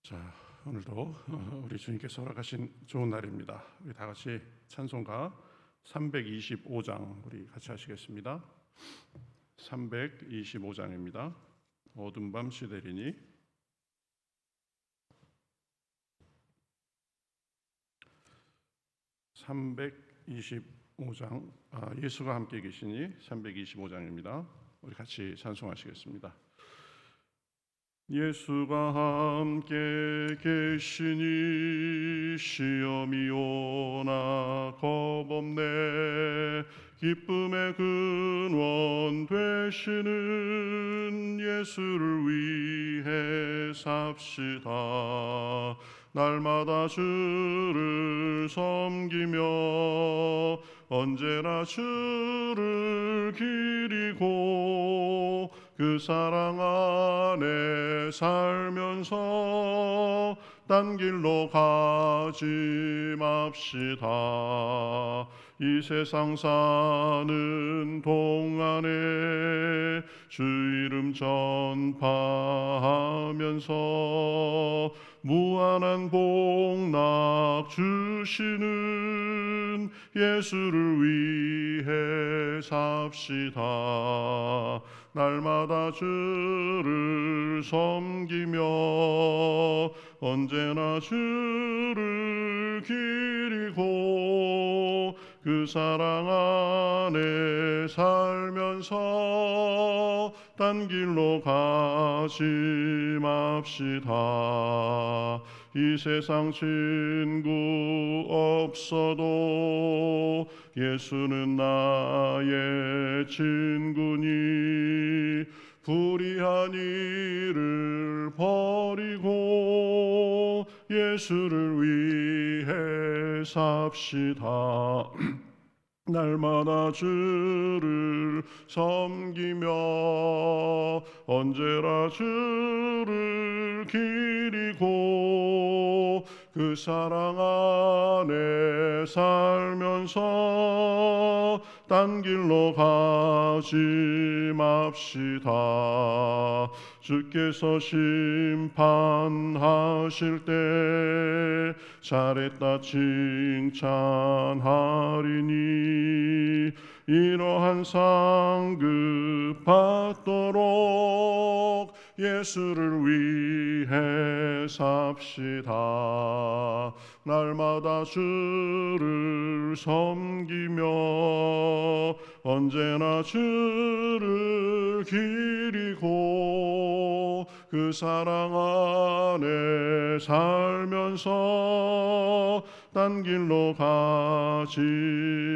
자, 오늘도 우리 주님께서 허락하신 좋은 날입니다. 우리 다 같이 찬송가 325장 우리 같이 하시겠습니다. 325장입니다. 어둠 밤 시대리니. 325장 예수가 함께 계시니 325장입니다. 우리 같이 찬송하시겠습니다. 예수가 함께 계시니 시험이 오나 겁없네. 기쁨의 근원 되시는 예수를 위해 삽시다. 날마다 주를 섬기며 언제나 주를 기리고 그 사랑 안에 살면서 딴 길로 가지 맙시다. 이 세상 사는 동안에 주 이름 전파하면서 무한한 복락 주시는 예수를 위해 삽시다. 날마다 주를 섬기며 언제나 주를 기리고 그 사랑 안에 살면서 딴 길로 가지 맙시다. 이 세상 친구 없어도 예수는 나의 친구니 불의한 일을 버리고 예수를 위해 삽시다. 날마다 주를 섬기며 언제나 주를 기리고 그 사랑 안에 살면서 딴 길로 가지 맙시다. 주께서 심판하실 때 잘했다 칭찬하리니 이러한 상급 받도록 예수를 위해 삽시다. 날마다 주를 섬기며 언제나 주를 기리고 그 사랑 안에 살면서 딴 길로 가지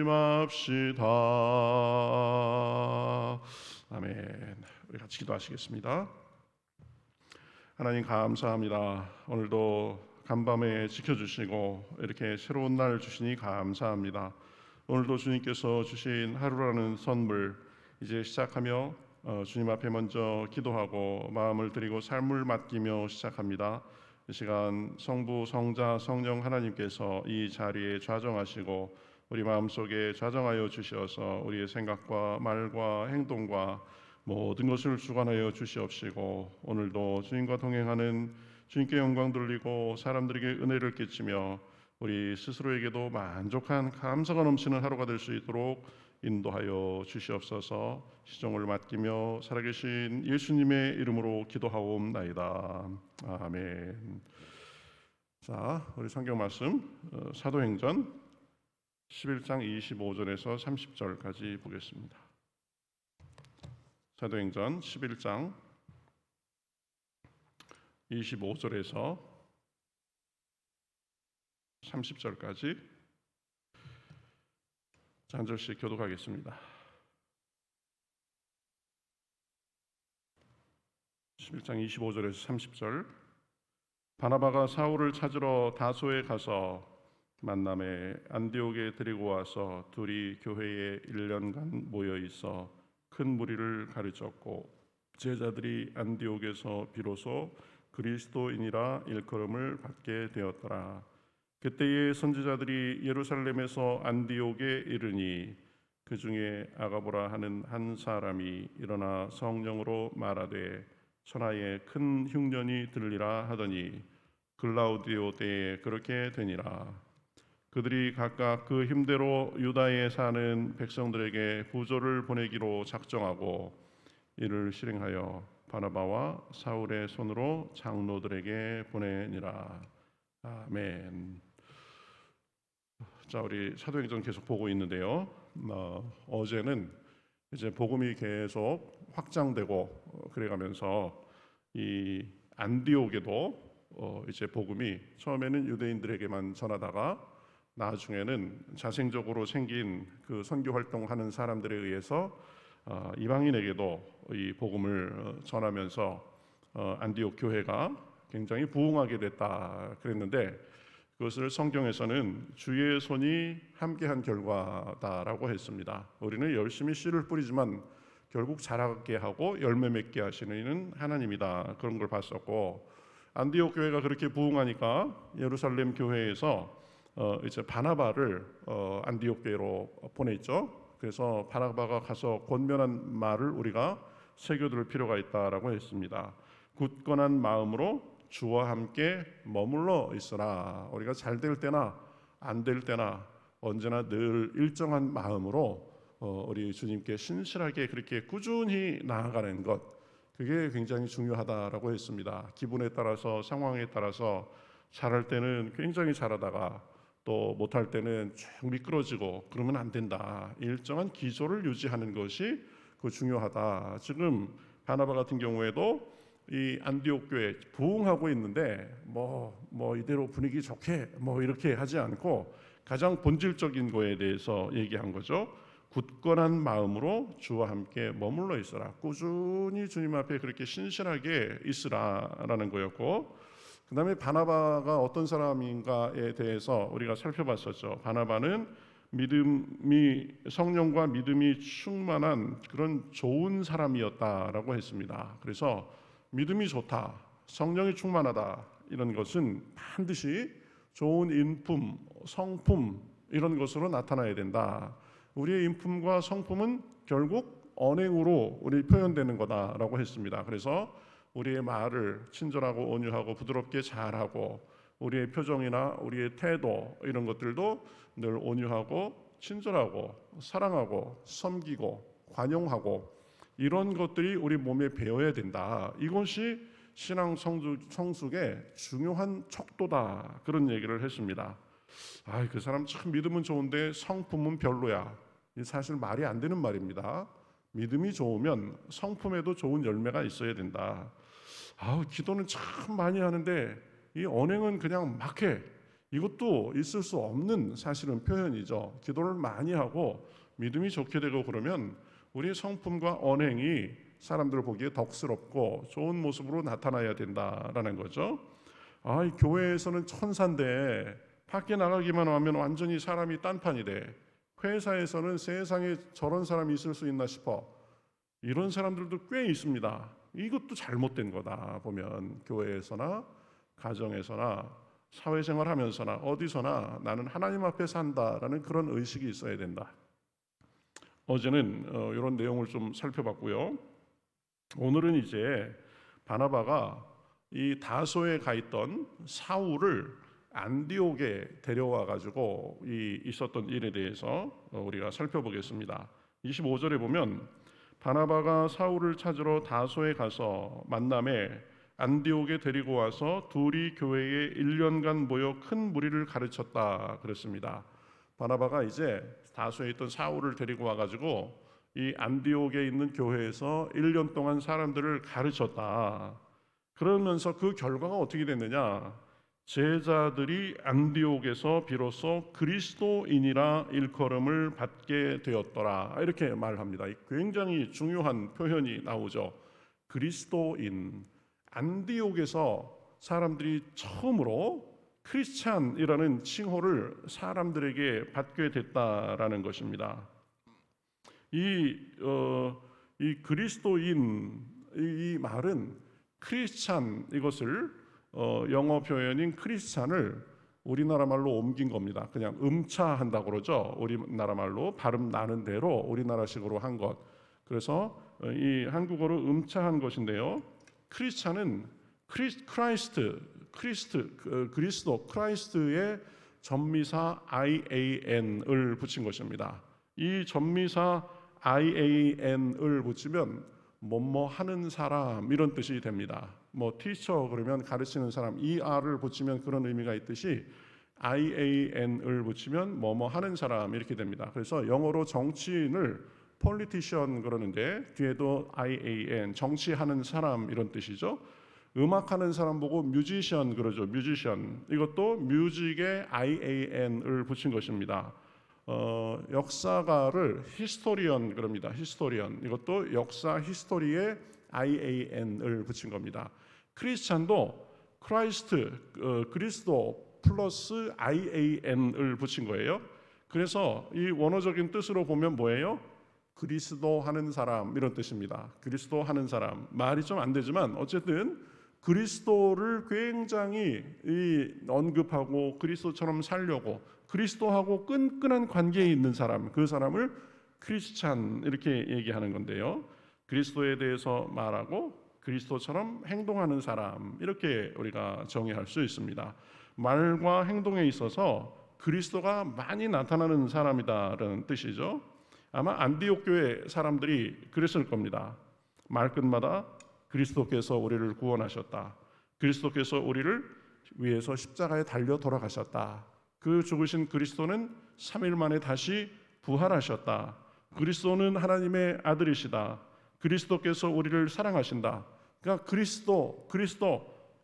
맙시다. 아멘. 우리 같이 기도하시겠습니다. 하나님 감사합니다. 오늘도 간밤에 지켜주시고 이렇게 새로운 날 주시니 감사합니다. 오늘도 주님께서 주신 하루라는 선물 이제 시작하며 주님 앞에 먼저 기도하고 마음을 드리고 삶을 맡기며 시작합니다. 이 시간 성부, 성자, 성령 하나님께서 이 자리에 좌정하시고 우리 마음속에 좌정하여 주시어서 우리의 생각과 말과 행동과 모든 것을 주관하여 주시옵시고 오늘도 주님과 동행하는 주님께 영광 돌리고 사람들에게 은혜를 끼치며 우리 스스로에게도 만족한 감사가 넘치는 하루가 될 수 있도록 인도하여 주시옵소서. 시종을 맡기며 살아계신 예수님의 이름으로 기도하옵나이다. 아멘. 자, 우리 성경 말씀 사도행전 11장 25절에서 30절까지 보겠습니다. 사도행전 11장 25절에서 30절까지 한 절씩 교독하겠습니다. 11장 25절에서 30절. 바나바가 사울을 찾으러 다소에 가서 만남에 안디옥에 데리고 와서 둘이 교회에 1년간 모여 있어 큰 무리를 가르쳤고 제자들이 안디옥에서 비로소 그리스도인이라 일컬음을 받게 되었더라. 그때의 선지자들이 예루살렘에서 안디옥에 이르니 그 중에 아가보라 하는 한 사람이 일어나 성령으로 말하되 천하에 큰 흉년이 들리라 하더니 글라우디오 때에 그렇게 되니라. 그들이 각각 그 힘대로 유다에 사는 백성들에게 부조를 보내기로 작정하고 이를 실행하여 바나바와 사울의 손으로 장로들에게 보내니라. 아멘. 자, 우리 사도행전 계속 보고 있는데요. 어제는 이제 복음이 계속 확장되고 그래가면서 이 안디옥에도 이제 복음이 처음에는 유대인들에게만 전하다가 나중에는 자생적으로 생긴 그 선교 활동하는 사람들에 의해서 이방인에게도 이 복음을 전하면서 안디옥 교회가 굉장히 부흥하게 됐다 그랬는데, 그것을 성경에서는 주의 손이 함께한 결과다라고 했습니다. 우리는 열심히 씨를 뿌리지만 결국 자라게 하고 열매 맺게 하시는 이는 하나님이다, 그런 걸 봤었고, 안디옥 교회가 그렇게 부흥하니까 예루살렘 교회에서 이제 바나바를 안디옥 교회로 보냈죠. 그래서 바나바가 가서 권면한 말을 우리가 새겨둘 필요가 있다라고 했습니다. 굳건한 마음으로 주와 함께 머물러 있으라. 우리가 잘 될 때나 안 될 때나 언제나 늘 일정한 마음으로 우리 주님께 신실하게 그렇게 꾸준히 나아가는 것, 그게 굉장히 중요하다라고 했습니다. 기분에 따라서 상황에 따라서 잘할 때는 굉장히 잘하다가 또 못할 때는 쭉 미끄러지고 그러면 안 된다. 일정한 기조를 유지하는 것이 그 중요하다. 지금 바나바 같은 경우에도 이 안디옥 교회 부흥하고 있는데 뭐 이대로 분위기 좋게 뭐 이렇게 하지 않고 가장 본질적인 거에 대해서 얘기한 거죠. 굳건한 마음으로 주와 함께 머물러 있어라. 꾸준히 주님 앞에 그렇게 신실하게 있으라라는 거였고, 그 다음에 바나바가 어떤 사람인가에 대해서 우리가 살펴봤었죠. 바나바는 성령과 믿음이 충만한 그런 좋은 사람이었다라고 했습니다. 그래서 믿음이 좋다, 성령이 충만하다, 이런 것은 반드시 좋은 인품, 성품, 이런 것으로 나타나야 된다. 우리의 인품과 성품은 결국 언행으로 우리 표현되는 거다라고 했습니다. 그래서 우리의 말을 친절하고 온유하고 부드럽게 잘하고, 우리의 표정이나 우리의 태도, 이런 것들도 늘 온유하고 친절하고 사랑하고 섬기고 관용하고, 이런 것들이 우리 몸에 배어야 된다. 이것이 신앙 성숙의 중요한 척도다, 그런 얘기를 했습니다. 그 사람 참 믿음은 좋은데 성품은 별로야. 사실 말이 안 되는 말입니다. 믿음이 좋으면 성품에도 좋은 열매가 있어야 된다. 기도는 참 많이 하는데 이 언행은 그냥 막 해. 이것도 있을 수 없는 사실은 표현이죠. 기도를 많이 하고 믿음이 좋게 되고 그러면 우리의 성품과 언행이 사람들 보기에 덕스럽고 좋은 모습으로 나타나야 된다라는 거죠. 이 교회에서는 천사인데 밖에 나가기만 하면 완전히 사람이 딴판이 돼. 회사에서는 세상에 저런 사람이 있을 수 있나 싶어. 이런 사람들도 꽤 있습니다. 이것도 잘못된 거다. 보면 교회에서나 가정에서나 사회생활하면서나 어디서나 나는 하나님 앞에 산다라는 그런 의식이 있어야 된다. 어제는 이런 내용을 좀 살펴봤고요. 오늘은 이제 바나바가 이 다소에 가 있던 사울을 안디옥에 데려와 가지고 있었던 일에 대해서 우리가 살펴보겠습니다. 25절에 보면 바나바가 사울을 찾으러 다소에 가서 만남에 안디옥에 데리고 와서 둘이 교회에 1년간 모여 큰 무리를 가르쳤다 그랬습니다. 바나바가 이제 다소에 있던 사울을 데리고 와가지고 이 안디옥에 있는 교회에서 1년 동안 사람들을 가르쳤다. 그러면서 그 결과가 어떻게 됐느냐? 제자들이 안디옥에서 비로소 그리스도인이라 일컬음을 받게 되었더라, 이렇게 말합니다. 굉장히 중요한 표현이 나오죠. 그리스도인. 안디옥에서 사람들이 처음으로 크리스찬이라는 칭호를 사람들에게 받게 됐다라는 것입니다. 이 그리스도인, 이 말은 크리스찬, 이것을 영어 표현인 크리스찬을 우리나라 말로 옮긴 겁니다. 그냥 음차한다고 그러죠. 우리나라 말로 발음 나는 대로 우리나라식으로 한 것. 그래서 이 한국어로 음차한 것인데요. 크리스찬은 크라이스트, 그리스도, 크라이스트의 전미사 IAN을 붙인 것입니다. 이 전미사 IAN을 붙이면 뭐뭐 하는 사람 이런 뜻이 됩니다. 뭐 teacher 그러면 가르치는 사람, ER을 붙이면 그런 의미가 있듯이 IAN을 붙이면 뭐뭐 하는 사람 이렇게 됩니다. 그래서 영어로 정치인을 politician 그러는데 뒤에도 IAN, 정치하는 사람 이런 뜻이죠. 음악하는 사람 보고 musician 그러죠. musician. 이것도 music에 IAN을 붙인 것입니다. 역사가를 historian 그럽니다. historian. 이것도 역사 히스토리에 IAN을 붙인 겁니다. 크리스찬도 크라이스트, 그리스도 플러스 IAN을 붙인 거예요. 그래서 이 원어적인 뜻으로 보면 뭐예요? 그리스도 하는 사람 이런 뜻입니다. 그리스도 하는 사람. 말이 좀 안 되지만 어쨌든 그리스도를 굉장히 언급하고 그리스도처럼 살려고 그리스도하고 끈끈한 관계에 있는 사람, 그 사람을 크리스찬 이렇게 얘기하는 건데요. 그리스도에 대해서 말하고 그리스도처럼 행동하는 사람 이렇게 우리가 정의할 수 있습니다. 말과 행동에 있어서 그리스도가 많이 나타나는 사람이다라는 뜻이죠. 아마 안디옥 교회 사람들이 그랬을 겁니다. 말끝마다 그리스도께서 우리를 구원하셨다. 그리스도께서 우리를 위해서 십자가에 달려 돌아가셨다. 그 죽으신 그리스도는 3일 만에 다시 부활하셨다. 그리스도는 하나님의 아들이시다. 그리스도께서 우리를 사랑하신다. 그러니까 그리스도,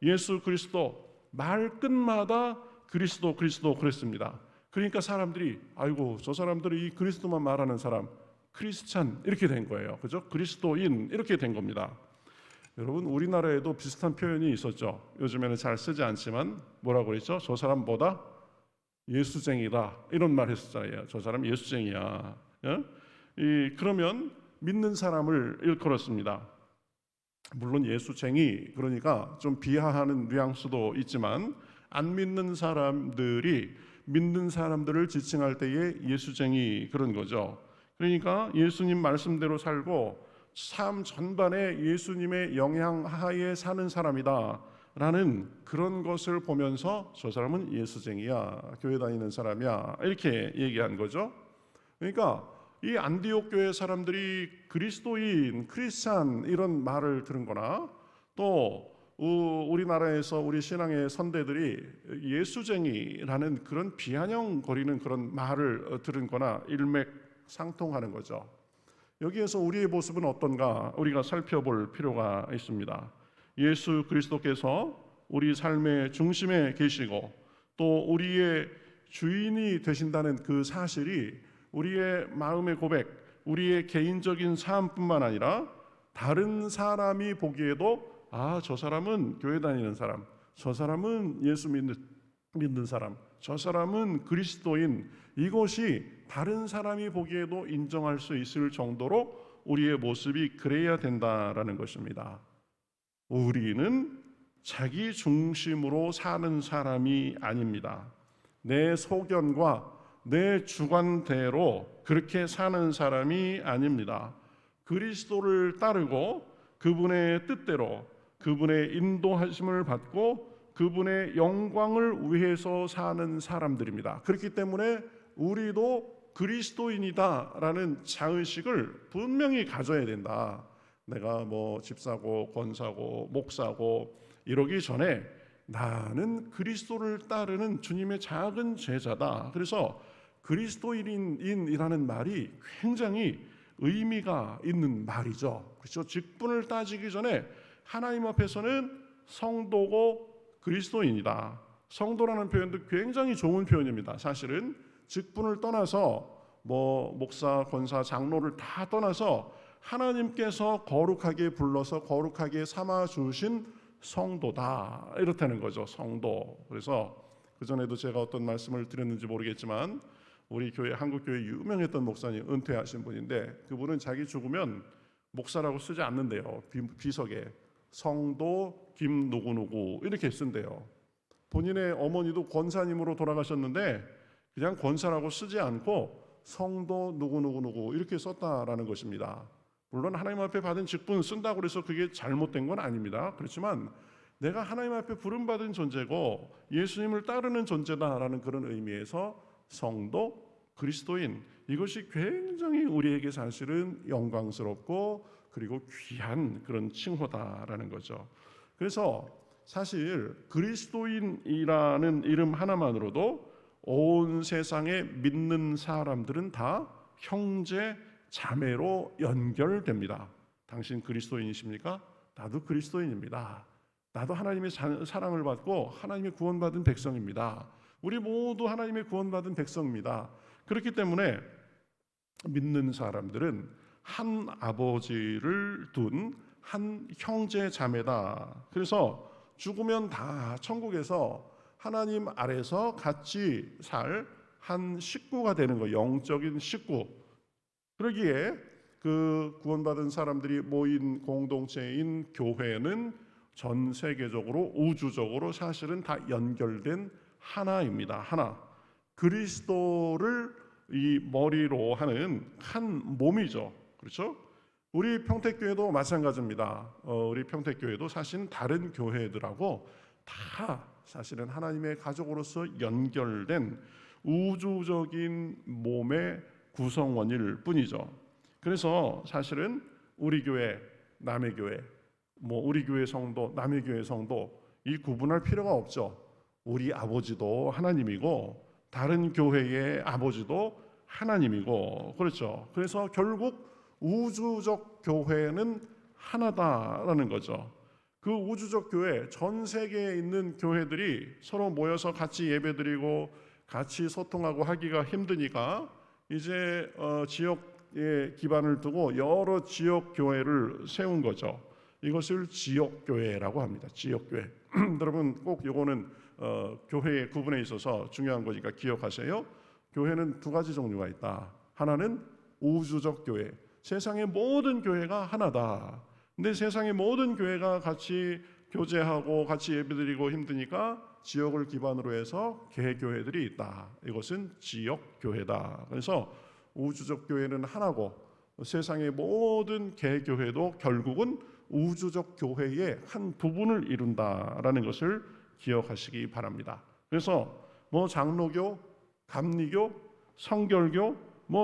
예수 그리스도 말끝마다 그리스도 그랬습니다. 그러니까 사람들이 아이고 저 사람들이 이 그리스도만 말하는 사람 크리스찬 이렇게 된 거예요. 그죠? 그리스도인 이렇게 된 겁니다. 여러분 우리나라에도 비슷한 표현이 있었죠. 요즘에는 잘 쓰지 않지만 뭐라고 그랬죠? 저 사람 뭐다? 예수쟁이다 이런 말 했었잖아요. 저 사람 예수쟁이야. 그러면 믿는 사람을 일컬었습니다. 물론 예수쟁이 그러니까 좀 비하하는 뉘앙스도 있지만 안 믿는 사람들이 믿는 사람들을 지칭할 때에 예수쟁이 그런 거죠. 그러니까 예수님 말씀대로 살고 삶 전반에 예수님의 영향 하에 사는 사람이다 라는 그런 것을 보면서 저 사람은 예수쟁이야, 교회 다니는 사람이야 이렇게 얘기한 거죠. 그러니까 이 안디옥 교회 사람들이 그리스도인, 크리스찬 이런 말을 들은 거나 또 우리나라에서 우리 신앙의 선대들이 예수쟁이라는 그런 비아냥거리는 그런 말을 들은 거나 일맥상통하는 거죠. 여기에서 우리의 모습은 어떤가 우리가 살펴볼 필요가 있습니다. 예수 그리스도께서 우리 삶의 중심에 계시고 또 우리의 주인이 되신다는 그 사실이 우리의 마음의 고백, 우리의 개인적인 삶뿐만 아니라 다른 사람이 보기에도 아, 저 사람은 교회 다니는 사람, 저 사람은 예수 믿는 사람, 저 사람은 그리스도인, 이것이 다른 사람이 보기에도 인정할 수 있을 정도로 우리의 모습이 그래야 된다라는 것입니다. 우리는 자기 중심으로 사는 사람이 아닙니다. 내 소견과 내 주관대로 그렇게 사는 사람이 아닙니다. 그리스도를 따르고 그분의 뜻대로 그분의 인도하심을 받고 그분의 영광을 위해서 사는 사람들입니다. 그렇기 때문에 우리도 그리스도인이다라는 자의식을 분명히 가져야 된다. 내가 뭐 집사고 권사고 목사고 이러기 전에 나는 그리스도를 따르는 주님의 작은 제자다. 그래서 그리스도인이라는 말이 굉장히 의미가 있는 말이죠. 그렇죠? 직분을 따지기 전에 하나님 앞에서는 성도고 그리스도인이다. 성도라는 표현도 굉장히 좋은 표현입니다. 사실은 직분을 떠나서 뭐 목사, 권사, 장로를 다 떠나서 하나님께서 거룩하게 불러서 거룩하게 삼아 주신 성도다 이렇다는 거죠. 성도. 그래서 그전에도 제가 어떤 말씀을 드렸는지 모르겠지만 우리 교회 한국교회 유명했던 목사님 은퇴하신 분인데 그분은 자기 죽으면 목사라고 쓰지 않는데요. 비석에 성도 김 누구누구 이렇게 쓴대요. 본인의 어머니도 권사님으로 돌아가셨는데 그냥 권사라고 쓰지 않고 성도 누구누구누구 이렇게 썼다라는 것입니다. 물론 하나님 앞에 받은 직분 쓴다고 해서 그게 잘못된 건 아닙니다. 그렇지만 내가 하나님 앞에 부름받은 존재고 예수님을 따르는 존재다라는 그런 의미에서 성도, 그리스도인, 이것이 굉장히 우리에게 사실은 영광스럽고 그리고 귀한 그런 칭호다라는 거죠. 그래서 사실 그리스도인이라는 이름 하나만으로도 온 세상에 믿는 사람들은 다 형제 자매로 연결됩니다. 당신 그리스도인이십니까? 나도 그리스도인입니다. 나도 하나님의 사랑을 받고 하나님의 구원받은 백성입니다. 우리 모두 하나님의 구원받은 백성입니다. 그렇기 때문에 믿는 사람들은 한 아버지를 둔 한 형제 자매다. 그래서 죽으면 다 천국에서 하나님 아래서 같이 살 한 식구가 되는 거, 영적인 식구. 그러기에 그 구원받은 사람들이 모인 공동체인 교회는 전 세계적으로 우주적으로 사실은 다 연결된 하나입니다. 하나. 그리스도를 이 머리로 하는 한 몸이죠. 그렇죠? 우리 평택교회도 마찬가지입니다. 우리 평택교회도 사실 다른 교회들하고 다 사실은 하나님의 가족으로서 연결된 우주적인 몸의 구성원일 뿐이죠. 그래서 사실은 우리 교회, 남의 교회, 우리 교회 성도, 남의 교회 성도 이 구분할 필요가 없죠. 우리 아버지도 하나님이고 다른 교회의 아버지도 하나님이고 그렇죠. 그래서 결국 우주적 교회는 하나다라는 거죠. 그 우주적 교회, 전 세계에 있는 교회들이 서로 모여서 같이 예배드리고 같이 소통하고 하기가 힘드니까 이제 지역에 기반을 두고 여러 지역 교회를 세운 거죠. 이것을 지역 교회라고 합니다. 지역 교회. 여러분 꼭 이거는 교회의 구분에 있어서 중요한 거니까 기억하세요. 교회는 두 가지 종류가 있다. 하나는 우주적 교회. 세상의 모든 교회가 하나다. 근데 세상의 모든 교회가 같이 교제하고 같이 예배드리고 힘드니까 지역을 기반으로 해서 개교회들이 있다. 이것은 지역 교회다. 그래서 우주적 교회는 하나고 세상의 모든 개교회도 결국은 우주적 교회의 한 부분을 이룬다라는 것을 기억하시기 바랍니다. 그래서 장로교, 감리교, 성결교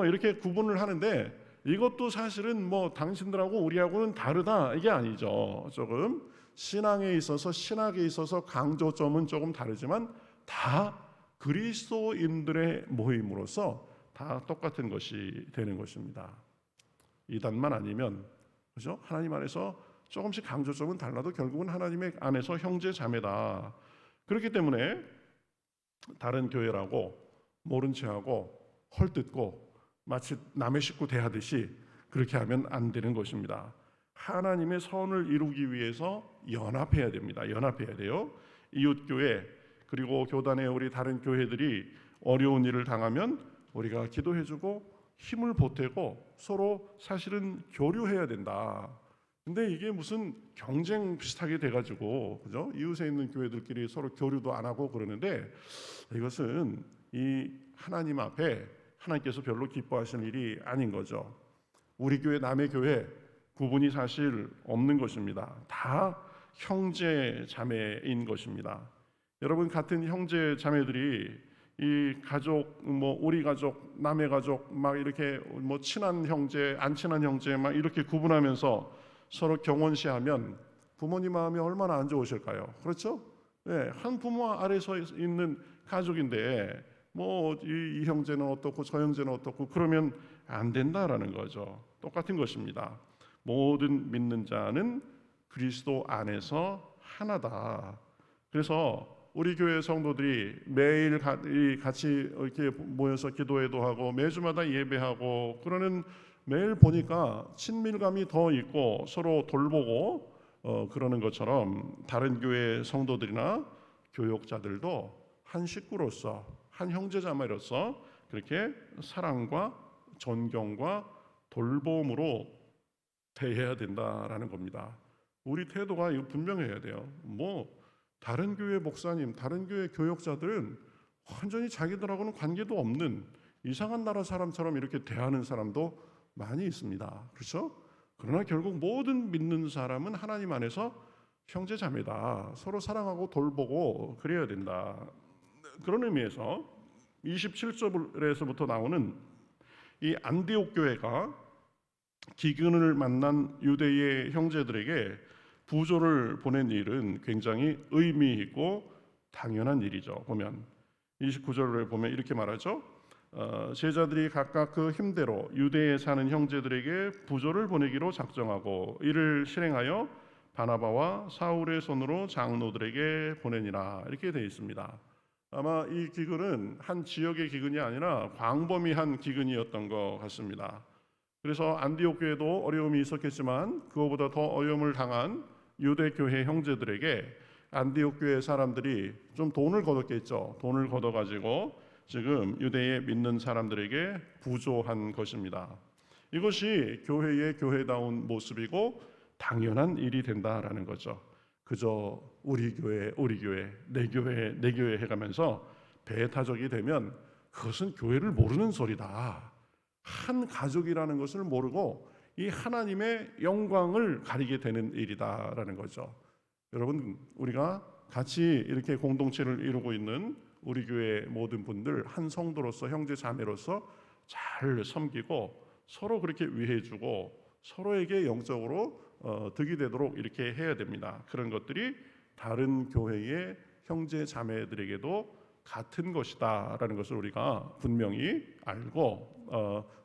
이렇게 구분을 하는데 이것도 사실은 당신들하고 우리하고는 다르다 이게 아니죠. 조금 신앙에 있어서 신학에 있어서 강조점은 조금 다르지만 다 그리스도인들의 모임으로서 다 똑같은 것이 되는 것입니다. 이단만 아니면 그죠? 하나님 안에서 조금씩 강조점은 달라도 결국은 하나님의 안에서 형제 자매다. 그렇기 때문에 다른 교회라고 모른 체하고 헐뜯고 마치 남의 식구 대하듯이 그렇게 하면 안 되는 것입니다. 하나님의 선을 이루기 위해서 연합해야 됩니다. 연합해야 돼요. 이웃교회 그리고 교단의 우리 다른 교회들이 어려운 일을 당하면 우리가 기도해주고 힘을 보태고 서로 사실은 교류해야 된다. 근데 이게 무슨 경쟁 비슷하게 돼가지고 그죠? 이웃에 있는 교회들끼리 서로 교류도 안 하고 그러는데 이것은 이 하나님 앞에 하나님께서 별로 기뻐하시는 일이 아닌 거죠. 우리 교회 남의 교회 구분이 사실 없는 것입니다. 다 형제 자매인 것입니다. 여러분 같은 형제 자매들이 이 가족 우리 가족 남의 가족 막 이렇게 친한 형제 안 친한 형제 막 이렇게 구분하면서 서로 경원시하면 부모님 마음이 얼마나 안 좋으실까요? 그렇죠? 네, 한 부모 아래서 있는 가족인데 이 형제는 어떻고 저 형제는 어떻고 그러면 안 된다라는 거죠. 똑같은 것입니다. 모든 믿는 자는 그리스도 안에서 하나다. 그래서 우리 교회 성도들이 매일 같이 이렇게 모여서 기도회도 하고 매주마다 예배하고 그러는 매일 보니까 친밀감이 더 있고 서로 돌보고 그러는 것처럼 다른 교회 성도들이나 교역자들도 한 식구로서 한 형제자매로서 그렇게 사랑과 존경과 돌봄으로 대해야 된다라는 겁니다. 우리 태도가 이거 분명해야 돼요. 다른 교회 목사님, 다른 교회 교역자들은 완전히 자기들하고는 관계도 없는 이상한 나라 사람처럼 이렇게 대하는 사람도 많이 있습니다. 그렇죠? 그러나 결국 모든 믿는 사람은 하나님 안에서 형제 자매다. 서로 사랑하고 돌보고 그래야 된다. 그런 의미에서 27절에서부터 나오는 이 안디옥 교회가 기근을 만난 유대의 형제들에게 부조를 보낸 일은 굉장히 의미 있고 당연한 일이죠. 보면 29절을 보면 이렇게 말하죠. 제자들이 각각 그 힘대로 유대에 사는 형제들에게 부조를 보내기로 작정하고 이를 실행하여 바나바와 사울의 손으로 장로들에게 보내니라. 이렇게 되어 있습니다. 아마 이 기근은 한 지역의 기근이 아니라 광범위한 기근이었던 것 같습니다. 그래서 안디옥 교회도 어려움이 있었겠지만 그거보다 더 어려움을 당한 유대 교회 형제들에게 안디옥 교회 사람들이 좀 돈을 걷었겠죠. 돈을 걷어가지고 지금 유대에 믿는 사람들에게 부조한 것입니다. 이것이 교회의 교회다운 모습이고 당연한 일이 된다라는 거죠. 그저 우리 교회, 내 교회, 내 교회 해가면서 배타적이 되면 그것은 교회를 모르는 소리다. 한 가족이라는 것을 모르고 이 하나님의 영광을 가리게 되는 일이다라는 거죠. 여러분, 우리가 같이 이렇게 공동체를 이루고 있는 우리 교회 모든 분들 한 성도로서 형제 자매로서 잘 섬기고 서로 그렇게 위해주고 서로에게 영적으로 득이 되도록 이렇게 해야 됩니다. 그런 것들이 다른 교회의 형제 자매들에게도 같은 것이다라는 것을 우리가 분명히 알고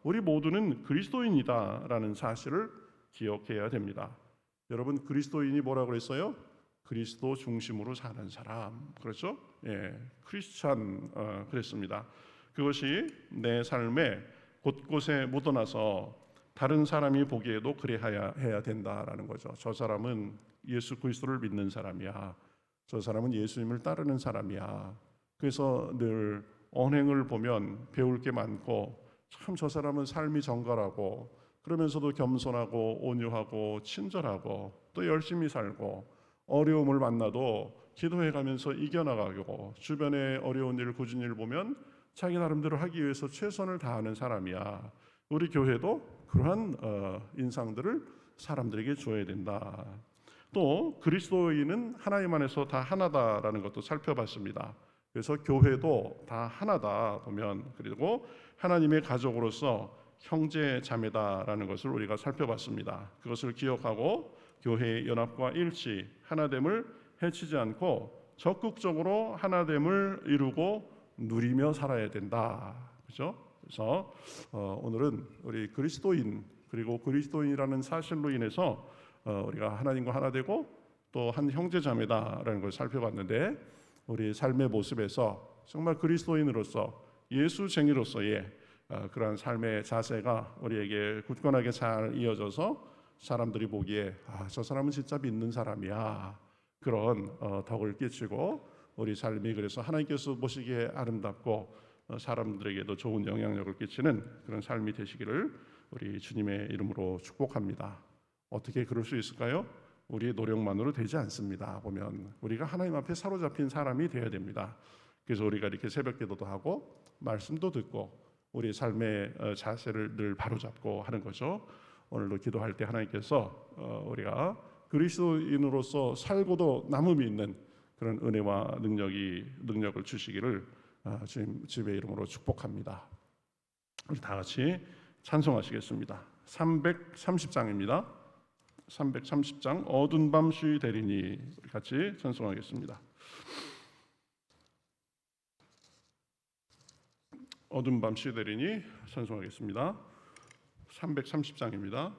우리 모두는 그리스도인이다라는 사실을 기억해야 됩니다. 여러분, 그리스도인이 뭐라고 그랬어요? 그리스도 중심으로 사는 사람, 그렇죠? 예, 크리스찬 그랬습니다. 그것이 내 삶에 곳곳에 묻어나서 다른 사람이 보기에도 그래야 해야 된다라는 거죠. 저 사람은 예수 그리스도를 믿는 사람이야. 저 사람은 예수님을 따르는 사람이야. 그래서 늘 언행을 보면 배울 게 많고 참 저 사람은 삶이 정갈하고 그러면서도 겸손하고 온유하고 친절하고 또 열심히 살고 어려움을 만나도 기도해가면서 이겨나가고 주변에 어려운 일, 굳은 일 보면 자기 나름대로 하기 위해서 최선을 다하는 사람이야. 우리 교회도 그러한 인상들을 사람들에게 줘야 된다. 또 그리스도인은 하나님 안에서 다 하나다라는 것도 살펴봤습니다. 그래서 교회도 다 하나다 보면, 그리고 하나님의 가족으로서 형제 자매다라는 것을 우리가 살펴봤습니다. 그것을 기억하고 교회의 연합과 일치, 하나됨을 해치지 않고 적극적으로 하나됨을 이루고 누리며 살아야 된다. 그렇죠? 그래서 오늘은 우리 그리스도인, 그리고 그리스도인이라는 사실로 인해서 우리가 하나님과 하나 되고 또 한 형제 자매다라는 걸 살펴봤는데, 우리 삶의 모습에서 정말 그리스도인으로서 예수쟁이로서의 그러한 삶의 자세가 우리에게 굳건하게 잘 이어져서 사람들이 보기에 저 사람은 진짜 믿는 사람이야, 그런 덕을 끼치고 우리 삶이 그래서 하나님께서 보시기에 아름답고 사람들에게도 좋은 영향력을 끼치는 그런 삶이 되시기를 우리 주님의 이름으로 축복합니다. 어떻게 그럴 수 있을까요? 우리의 노력만으로 되지 않습니다. 보면 우리가 하나님 앞에 사로잡힌 사람이 되어야 됩니다. 그래서 우리가 이렇게 새벽 기도도 하고 말씀도 듣고 우리 삶의 자세를 늘 바로잡고 하는 거죠. 오늘도 기도할 때 하나님께서 우리가 그리스도인으로서 살고도 남음이 있는 그런 은혜와 능력을 주시기를 주님의 이름으로 축복합니다. 우리 다 같이 찬송하시겠습니다. 330장입니다. 330장 어두운 밤 쉬 되리니, 같이 찬송하겠습니다. 어두운 밤 쉬 되리니 찬송하겠습니다. 330장입니다.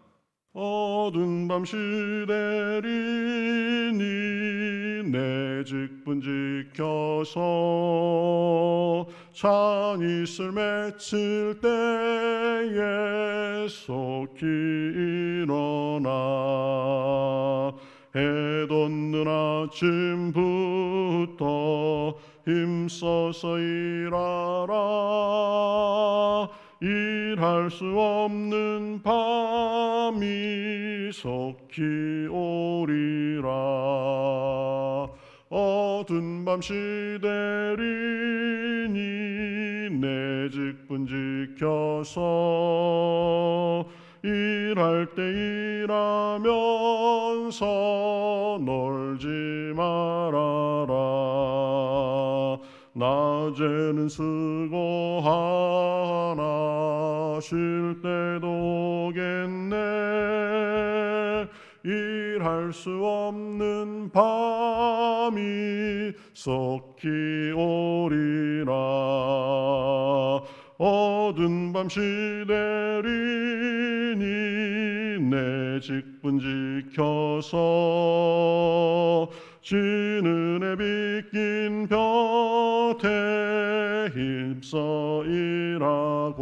어두운 밤 쉬 되리니 내 직분 지켜서 잔 이슬 맺힐 때에 속히 일어나 해 돋는 아침부터 힘써서 일하라. 일할 수 없는 밤이 속히 오리라. 어두운 밤 시대리니 내 직분 지켜서 일할 때 일하면서 널 놀지 말아라. 낮에는 수고하나 쉴 때도 오겠네. 일할 수 없는 밤이 속히 오리라. 어두운 밤 시대리니 내 직분 지켜서 지는 해 빗긴 볕에 힘써 일하고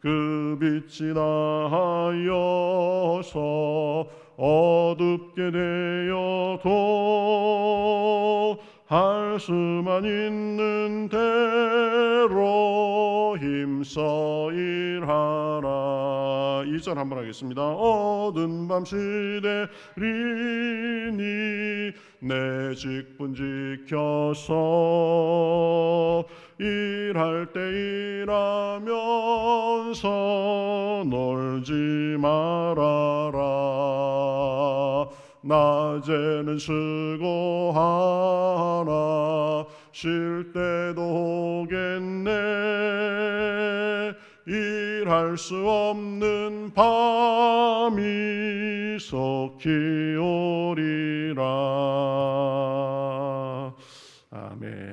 그 빛이 나하여서 어둡게 되어도 할 수만 있는 대로 힘써 일하라. 2절 한번 하겠습니다. 어두운 밤 시대리니 내 직분 지켜서 일할 때 일하면서 놀지 말아라. 낮에는 수고하나 쉴 때도 오겠네. 일할 수 없는 밤이 속히 오리라. 아멘.